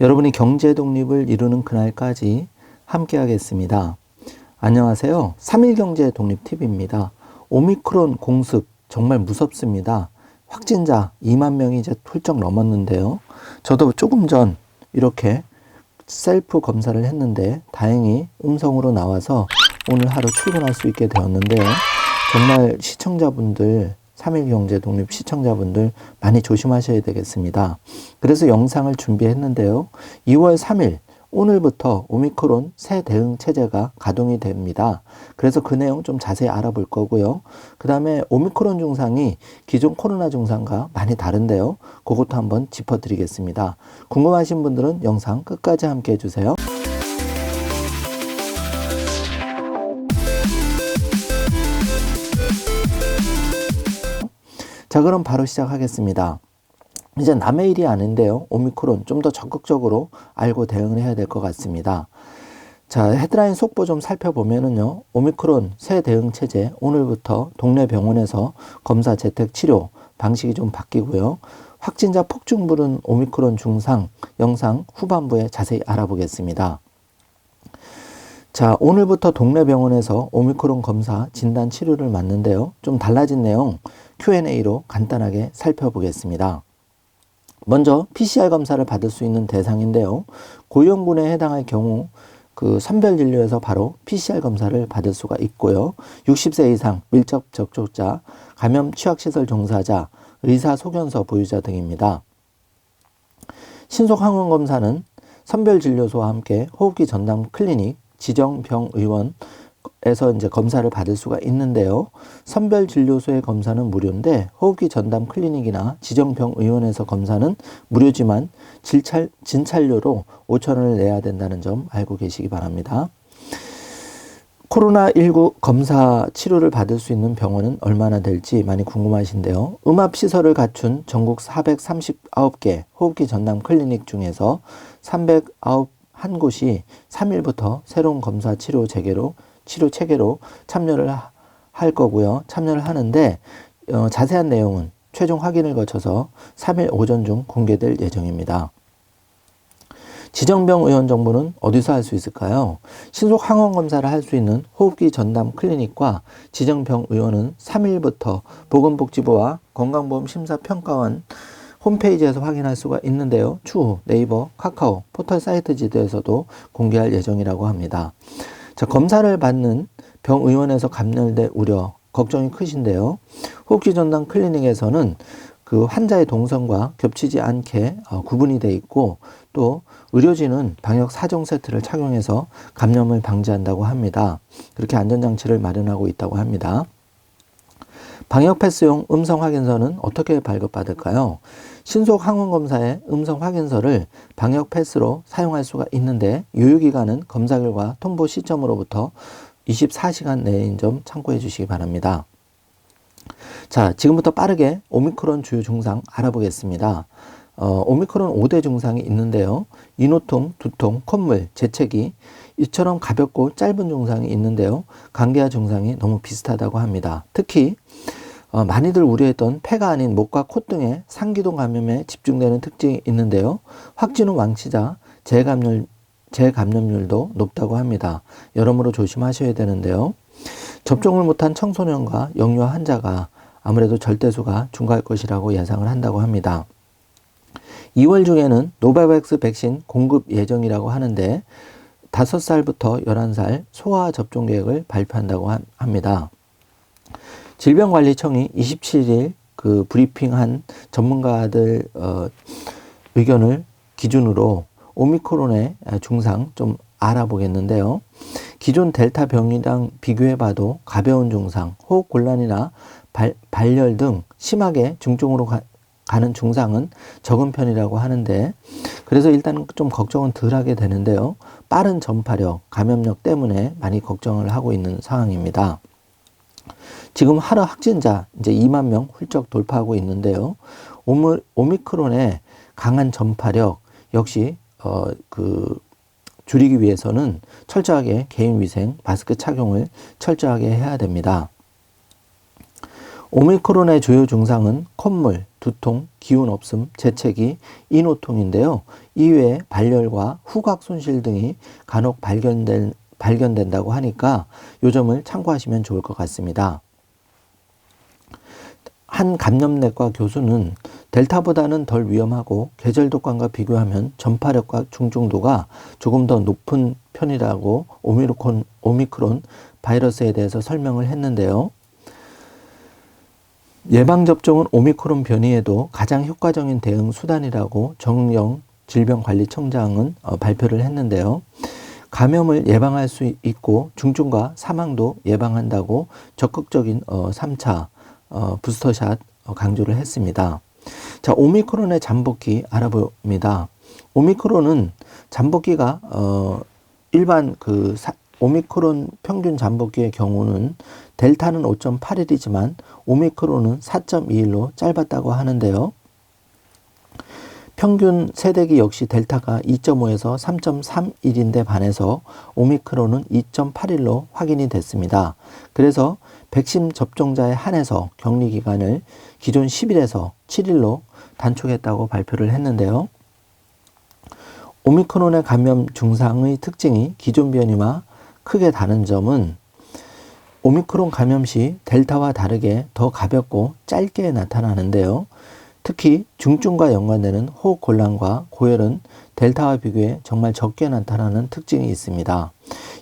여러분이 경제 독립을 이루는 그날까지 함께 하겠습니다. 안녕하세요. 3일 경제 독립 팁입니다. 오미크론 공습 정말 무섭습니다. 확진자 2만 명이 이제 훌쩍 넘었는데요. 저도 조금 전 이렇게 셀프 검사를 했는데 다행히 음성으로 나와서 오늘 하루 출근할 수 있게 되었는데요. 정말 시청자분들 3일 경제 독립 시청자분들 많이 조심하셔야 되겠습니다. 그래서 영상을 준비했는데요. 2월 3일 오늘부터 오미크론 새 대응 체제가 가동이 됩니다. 그래서 그 내용 좀 자세히 알아볼 거고요. 그 다음에 오미크론 증상이 기존 코로나 증상과 많이 다른데요. 그것도 한번 짚어드리겠습니다. 궁금하신 분들은 영상 끝까지 함께 해주세요. 자, 그럼 바로 시작하겠습니다. 이제 남의 일이 아닌데요. 오미크론 좀 더 적극적으로 알고 대응을 해야 될 것 같습니다. 자, 헤드라인 속보 좀 살펴보면은요. 오미크론 새 대응 체제 오늘부터 동네 병원에서 검사 재택 치료 방식이 좀 바뀌고요. 확진자 폭증 부른 오미크론 중상 영상 후반부에 자세히 알아보겠습니다. 자, 오늘부터 동네 병원에서 오미크론 검사 진단 치료를 맡는데요. 좀 달라진 내용 Q&A로 간단하게 살펴보겠습니다. 먼저 PCR 검사를 받을 수 있는 대상인데요. 고위험군에 해당할 경우 그 선별진료에서 바로 PCR 검사를 받을 수가 있고요. 60세 이상 밀접 접촉자, 감염 취약시설 종사자, 의사 소견서 보유자 등입니다. 신속 항원 검사는 선별진료소와 함께 호흡기 전담 클리닉, 지정병의원에서 이제 검사를 받을 수가 있는데요. 선별진료소의 검사는 무료인데 호흡기 전담 클리닉이나 지정병의원에서 검사는 무료지만 진찰료로 5,000원을 내야 된다는 점 알고 계시기 바랍니다. 코로나19 검사 치료를 받을 수 있는 병원은 얼마나 될지 많이 궁금하신데요. 음압시설을 갖춘 전국 439개 호흡기 전담 클리닉 중에서 391곳이 3일부터 새로운 검사 치료 체계로 참여를 할 거고요. 참여를 하는데 자세한 내용은 최종 확인을 거쳐서 3일 오전 중 공개될 예정입니다. 지정병의원 정보는 어디서 할 수 있을까요? 신속 항원 검사를 할 수 있는 호흡기 전담 클리닉과 지정병의원은 3일부터 보건복지부와 건강보험심사평가원 홈페이지에서 확인할 수가 있는데요. 추후 네이버, 카카오, 포털 사이트 지도에서도 공개할 예정이라고 합니다. 자, 검사를 받는 병의원에서 감염될 우려, 걱정이 크신데요. 호흡기 전담 클리닉에서는 그 환자의 동선과 겹치지 않게 구분이 되어 있고 또 의료진은 방역 4종 세트를 착용해서 감염을 방지한다고 합니다. 그렇게 안전장치를 마련하고 있다고 합니다. 방역 패스용 음성 확인서는 어떻게 발급받을까요? 신속 항원 검사의 음성 확인서를 방역 패스로 사용할 수가 있는데 유효기간은 검사 결과 통보 시점으로부터 24시간 내인 점 참고해 주시기 바랍니다. 자, 지금부터 빠르게 오미크론 주요 증상 알아보겠습니다. 오미크론 5대 증상이 있는데요. 인후통, 두통, 콧물, 재채기 이처럼 가볍고 짧은 증상이 있는데요. 감기와 증상이 너무 비슷하다고 합니다. 특히 많이들 우려했던 폐가 아닌 목과 콧 등의 상기도 감염에 집중되는 특징이 있는데요. 확진 후 완치자, 재감염률도 높다고 합니다. 여러모로 조심하셔야 되는데요. 접종을 못한 청소년과 영유 환자가 아무래도 절대수가 증가할 것이라고 예상을 한다고 합니다. 2월 중에는 노바백스 백신 공급 예정이라고 하는데 5살부터 11살 소아 접종 계획을 발표한다고 합니다. 질병관리청이 27일 그 브리핑한 전문가들 의견을 기준으로 오미크론의 증상 좀 알아보겠는데요. 기존 델타 병이랑 비교해봐도 가벼운 증상, 호흡 곤란이나 발열 등 심하게 중증으로 가는 증상은 적은 편이라고 하는데 그래서 일단 좀 걱정은 덜 하게 되는데요. 빠른 전파력, 감염력 때문에 많이 걱정을 하고 있는 상황입니다. 지금 하루 확진자 이제 2만 명 훌쩍 돌파하고 있는데요. 오미크론의 강한 전파력 역시 줄이기 위해서는 철저하게 개인위생, 마스크 착용을 철저하게 해야 됩니다. 오미크론의 주요 증상은 콧물, 두통, 기운 없음, 재채기, 인후통인데요. 이외에 발열과 후각 손실 등이 간혹 발견된다고 하니까 이 점을 참고하시면 좋을 것 같습니다. 한 감염내과 교수는 델타보다는 덜 위험하고 계절 독감과 비교하면 전파력과 중증도가 조금 더 높은 편이라고 오미크론 바이러스에 대해서 설명을 했는데요. 예방접종은 오미크론 변이에도 가장 효과적인 대응 수단이라고 정은영 질병관리청장은 발표를 했는데요. 감염을 예방할 수 있고 중증과 사망도 예방한다고 적극적인 3차 부스터샷 강조를 했습니다. 자, 오미크론의 잠복기 알아봅니다. 오미크론은 잠복기가 일반 오미크론 평균 잠복기의 경우는 델타는 5.8일이지만 오미크론은 4.2일로 짧았다고 하는데요. 평균 세대기 역시 델타가 2.5에서 3.3일인데 반해서 오미크론은 2.8일로 확인이 됐습니다. 그래서 백신 접종자에 한해서 격리 기간을 기존 10일에서 7일로 단축했다고 발표를 했는데요. 오미크론의 감염 증상의 특징이 기존 변이와 크게 다른 점은 오미크론 감염 시 델타와 다르게 더 가볍고 짧게 나타나는데요. 특히 중증과 연관되는 호흡 곤란과 고열은 델타와 비교해 정말 적게 나타나는 특징이 있습니다.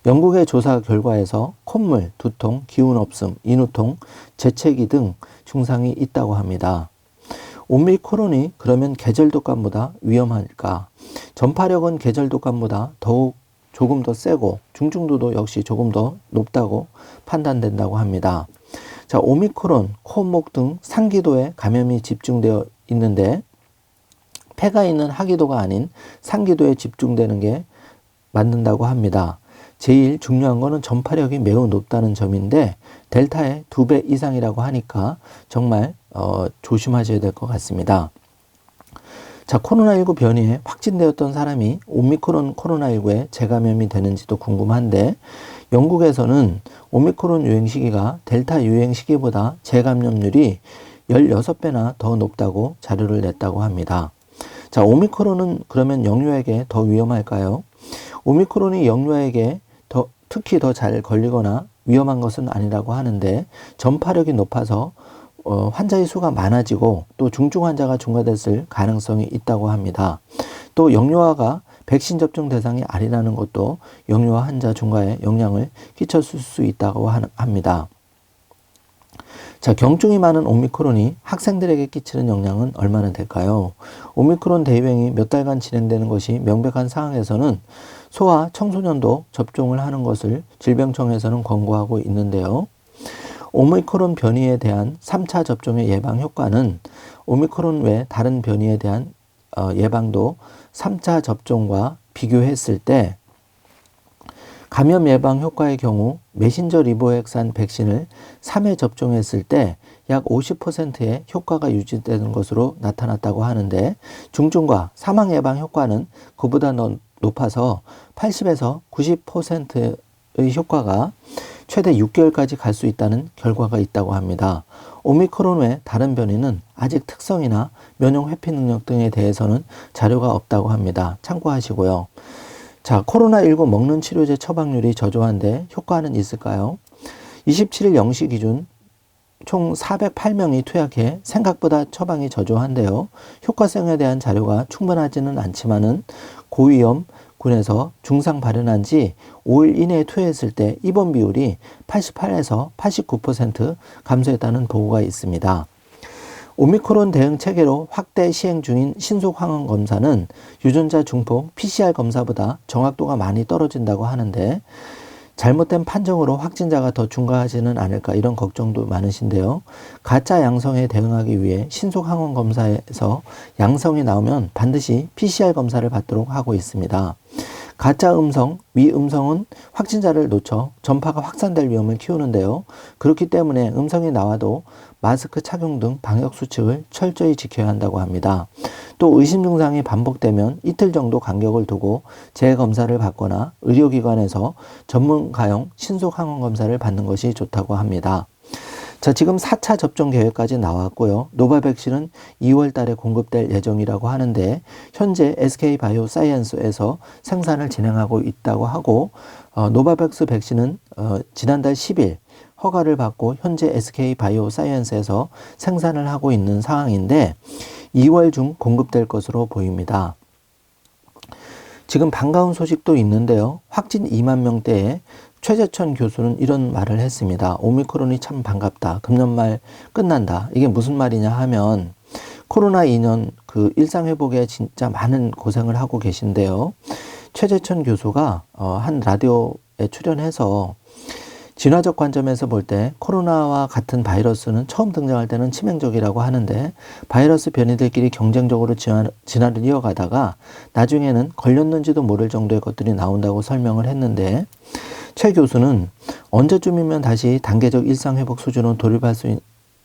영국의 조사 결과에서 콧물, 두통, 기운 없음, 인후통, 재채기 등 증상이 있다고 합니다. 오미크론이 그러면 계절 독감보다 위험할까? 전파력은 계절 독감보다 더욱 조금 더 세고 중증도도 역시 조금 더 높다고 판단된다고 합니다. 자, 오미크론, 코, 목 등 상기도에 감염이 집중되어 있는데 폐가 있는 하기도가 아닌 상기도에 집중되는 게 맞는다고 합니다. 제일 중요한 거는 전파력이 매우 높다는 점인데 델타의 2배 이상이라고 하니까 정말 조심하셔야 될 것 같습니다. 자, 코로나19 변이에 확진되었던 사람이 오미크론 코로나19에 재감염이 되는지도 궁금한데 영국에서는 오미크론 유행 시기가 델타 유행 시기보다 재감염률이 16배나 더 높다고 자료를 냈다고 합니다. 자, 오미크론은 그러면 영유아에게 더 위험할까요? 오미크론이 영유아에게 특히 더 잘 걸리거나 위험한 것은 아니라고 하는데 전파력이 높아서 환자의 수가 많아지고 또 중증 환자가 증가됐을 가능성이 있다고 합니다. 또 영유아가 백신 접종 대상이 아니라는 것도 영유아 환자 증가에 영향을 끼쳤을 수 있다고 합니다. 자, 경증이 많은 오미크론이 학생들에게 끼치는 영향은 얼마나 될까요? 오미크론 대유행이 몇 달간 진행되는 것이 명백한 상황에서는 소아 청소년도 접종을 하는 것을 질병청에서는 권고하고 있는데요. 오미크론 변이에 대한 3차 접종의 예방 효과는 오미크론 외 다른 변이에 대한 예방도 3차 접종과 비교했을 때 감염 예방 효과의 경우 메신저 리보핵산 백신을 3회 접종했을 때 약 50%의 효과가 유지되는 것으로 나타났다고 하는데 중증과 사망 예방 효과는 그보다 높아서 80에서 90%의 효과가 최대 6개월까지 갈 수 있다는 결과가 있다고 합니다. 오미크론 외 다른 변이는 아직 특성이나 면역 회피 능력 등에 대해서는 자료가 없다고 합니다. 참고하시고요. 자, 코로나19 먹는 치료제 처방률이 저조한데 효과는 있을까요? 27일 0시 기준 총 408명이 투약해 생각보다 처방이 저조한데요. 효과성에 대한 자료가 충분하지는 않지만은 고위험 군에서 증상 발현한 지 5일 이내에 투여했을 때 입원 비율이 88에서 89% 감소했다는 보고가 있습니다. 오미크론 대응 체계로 확대 시행 중인 신속 항원 검사는 유전자 중폭 PCR 검사보다 정확도가 많이 떨어진다고 하는데 잘못된 판정으로 확진자가 더 증가하지는 않을까 이런 걱정도 많으신데요. 가짜 양성에 대응하기 위해 신속 항원 검사에서 양성이 나오면 반드시 PCR 검사를 받도록 하고 있습니다. 가짜 음성, 위음성은 확진자를 놓쳐 전파가 확산될 위험을 키우는데요. 그렇기 때문에 음성이 나와도 마스크 착용 등 방역 수칙을 철저히 지켜야 한다고 합니다. 또 의심 증상이 반복되면 이틀 정도 간격을 두고 재검사를 받거나 의료기관에서 전문가용 신속 항원 검사를 받는 것이 좋다고 합니다. 자, 지금 4차 접종 계획까지 나왔고요. 노바백신은 2월 달에 공급될 예정이라고 하는데 현재 SK바이오사이언스에서 생산을 진행하고 있다고 하고 노바백스 백신은 지난달 10일 허가를 받고 현재 SK바이오사이언스에서 생산을 하고 있는 상황인데 2월 중 공급될 것으로 보입니다. 지금 반가운 소식도 있는데요. 확진 2만 명대에 최재천 교수는 이런 말을 했습니다. 오미크론이 참 반갑다. 금년 말 끝난다. 이게 무슨 말이냐 하면 코로나 2년 그 일상회복에 진짜 많은 고생을 하고 계신데요. 최재천 교수가 한 라디오에 출연해서 진화적 관점에서 볼 때 코로나와 같은 바이러스는 처음 등장할 때는 치명적이라고 하는데 바이러스 변이들끼리 경쟁적으로 진화를 이어가다가 나중에는 걸렸는지도 모를 정도의 것들이 나온다고 설명을 했는데 최 교수는 언제쯤이면 다시 단계적 일상회복 수준으로 돌입할 수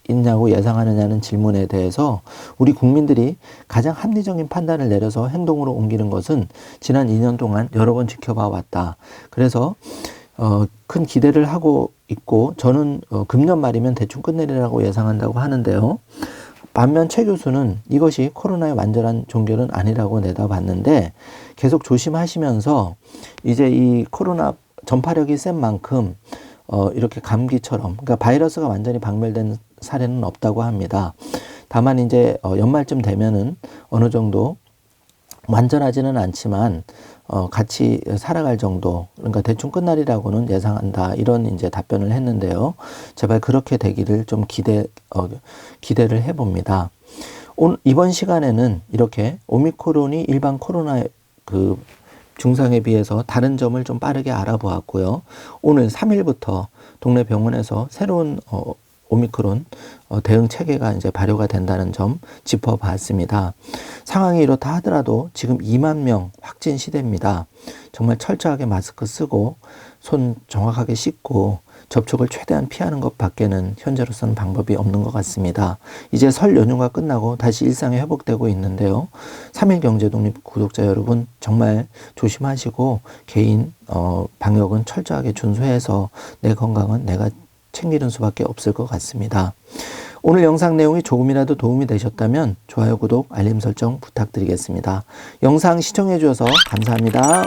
있냐고 예상하느냐는 질문에 대해서 우리 국민들이 가장 합리적인 판단을 내려서 행동으로 옮기는 것은 지난 2년 동안 여러 번 지켜봐 왔다. 그래서 큰 기대를 하고 있고 저는 금년 말이면 대충 끝내리라고 예상한다고 하는데요. 반면 최 교수는 이것이 코로나의 완전한 종결은 아니라고 내다봤는데 계속 조심하시면서 이제 이 코로나 전파력이 센 만큼 이렇게 감기처럼 그러니까 바이러스가 완전히 박멸된 사례는 없다고 합니다. 다만 이제 연말쯤 되면은 어느 정도 완전하지는 않지만 같이 살아갈 정도 그러니까 대충 끝날이라고는 예상한다 이런 이제 답변을 했는데요. 제발 그렇게 되기를 좀 기대를 해봅니다. 이번 시간에는 이렇게 오미크론이 일반 코로나의 그 증상에 비해서 다른 점을 좀 빠르게 알아보았고요. 오늘 3일부터 동네 병원에서 새로운 오미크론 대응 체계가 이제 발효가 된다는 점 짚어봤습니다. 상황이 이렇다 하더라도 지금 2만 명 확진 시대입니다. 정말 철저하게 마스크 쓰고 손 정확하게 씻고 접촉을 최대한 피하는 것 밖에는 현재로서는 방법이 없는 것 같습니다. 이제 설 연휴가 끝나고 다시 일상이 회복되고 있는데요. 3일 경제독립 구독자 여러분 정말 조심하시고 개인 방역은 철저하게 준수해서 내 건강은 내가 챙기는 수밖에 없을 것 같습니다. 오늘 영상 내용이 조금이라도 도움이 되셨다면 좋아요, 구독, 알림 설정 부탁드리겠습니다. 영상 시청해 주셔서 감사합니다.